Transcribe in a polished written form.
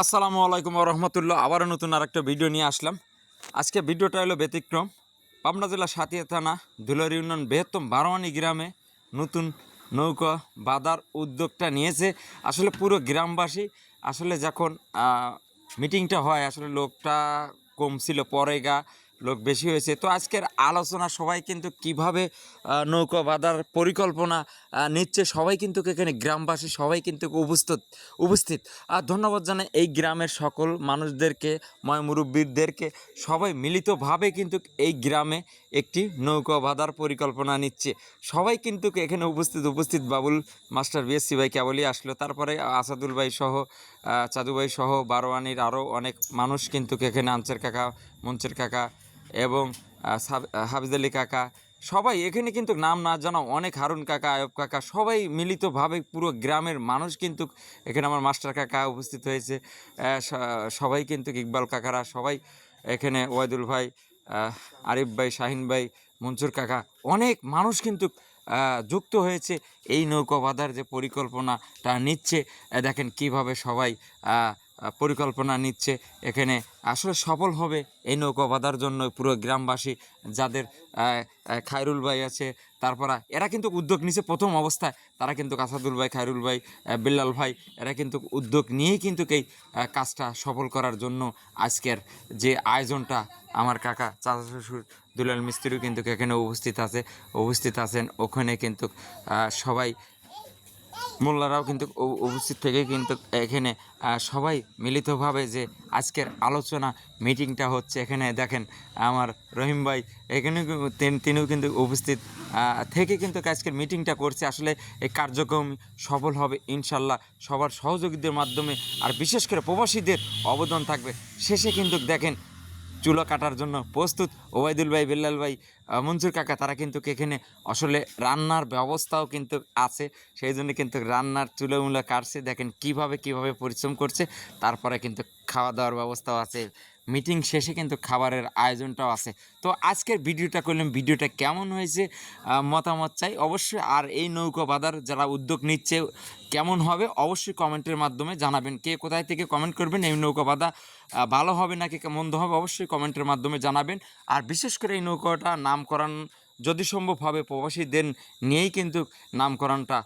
আসসালামু আলাইকুম রহমতুল্লাহ। আবারও নতুন আরেকটা ভিডিও নিয়ে আসলাম। আজকে ভিডিওটা হলো ব্যতিক্রম। পাবনা জেলা সাতিয়া থানা ধুলার ইউনিয়ন বৃহত্তম বারোয়ানি গ্রামে নতুন নৌকা বাঁধার উদ্যোগটা নিয়েছে আসলে পুরো গ্রামবাসী। আসলে যখন মিটিংটা হয় আসলে লোকটা কম ছিল, পরে লোক বেশি হয়েছে। তো আজকের আলোচনা সবাই কিন্তু কিভাবে নৌকা বাঁধার পরিকল্পনা নিচ্ছে, সবাই কিন্তু এখানে গ্রামবাসী সবাই কিন্তু উপস্থিত। আর ধন্যবাদ জানাই এই গ্রামের সকল মানুষদেরকে, মুরব্বীদেরকে, সবাই মিলিতভাবে কিন্তু এই গ্রামে একটি নৌকা বাঁধার পরিকল্পনা নিচ্ছে। সবাই কিন্তু এখানে উপস্থিত বাবুল মাস্টার বিএসসি ভাই কেবলই আসলো, তারপরে আসাদুল ভাই সহ চাদু ভাই সহ বারোয়ানির আরও অনেক মানুষ কিন্তু এখানে, আনসার কাকা, মঞ্চের কাকা এবং হাফিজ আলী কাকা, সবাই এখানে কিন্তু নাম না জানা অনেক, হারুন কাকা, আয়ব কাকা, সবাই মিলিতভাবে পুরো গ্রামের মানুষ কিন্তু এখানে, আমার মাস্টার কাকা উপস্থিত হয়েছে, সবাই কিন্তু ইকবাল কাকারা সবাই এখানে, ওয়াইদুল ভাই, আরিফ ভাই, শাহিন ভাই, মনসুর কাকা, অনেক মানুষ কিন্তু যুক্ত হয়েছে এই নৌকা বাঁধার যে পরিকল্পনাটা নিচ্ছে। দেখেন কিভাবে সবাই পরিকল্পনা নিচ্ছে এখানে। আসলে সফল হবে এই নৌকা বাঁধার জন্য পুরো গ্রামবাসী, যাদের খায়রুল ভাই আছে, তারপর এরা কিন্তু উদ্যোগ নিচ্ছে প্রথম অবস্থায়। তারা কিন্তু আসাদুল ভাই, খায়রুল ভাই, বিল্লাল ভাই, এরা কিন্তু উদ্যোগ নিয়েই কিন্তু এই কাজটা সফল করার জন্য আজকের যে আয়োজনটা, আমার কাকা, চাচা শ্বশুর দুলাল মিস্ত্রিও কিন্তু এখানে উপস্থিত আছেন। ওখানে কিন্তু সবাই মোল্লারাও কিন্তু উপস্থিত থেকে কিন্তু এখানে সবাই মিলিতভাবে যে আজকের আলোচনা মিটিংটা হচ্ছে, এখানে দেখেন আমার রহিম ভাই এখানে তিনিও কিন্তু উপস্থিত থেকে কিন্তু আজকের মিটিংটা করছে। আসলে এই কার্যক্রম সফল হবে ইনশাল্লাহ, সবার সহযোগিতার মাধ্যমে, আর বিশেষ করে প্রবাসীদের অবদান থাকবে। শেষে কিন্তু দেখেন চুলো কাটার জন্য প্রস্তুত ওবায়দুল ভাই, বিল্লাল ভাই, মনসুর কাকা, তারা কিন্তু এখানে আসলে রান্নার ব্যবস্থাও কিন্তু আছে, সেই জন্য কিন্তু রান্নার চুলোমুলো কাটছে। দেখেন কিভাবে পরিশ্রম করছে। তারপরে কিন্তু খাওয়া দাওয়ার ব্যবস্থাও আছে, মিটিং শেষে কিন্তু খাবারের আয়োজনটাও আছে। তো আজকের ভিডিওটা করলাম, ভিডিওটা কেমন হয়েছে মতামত চাই অবশ্যই। আর এই নৌকা বাঁধার যারা উদ্যোগ নিচ্ছে কেমন হবে অবশ্যই কমেন্টের মাধ্যমে জানাবেন। কে কোথায় থেকে কমেন্ট করবেন, এই নৌকা বাঁধা ভালো হবে নাকি মন্দ হবে অবশ্যই কমেন্টের মাধ্যমে জানাবেন। আর বিশেষ করে এই নৌকাটা নামকরণ যদি সম্ভব হবে প্রবাসীদের নিয়েই কিন্তু নামকরণটা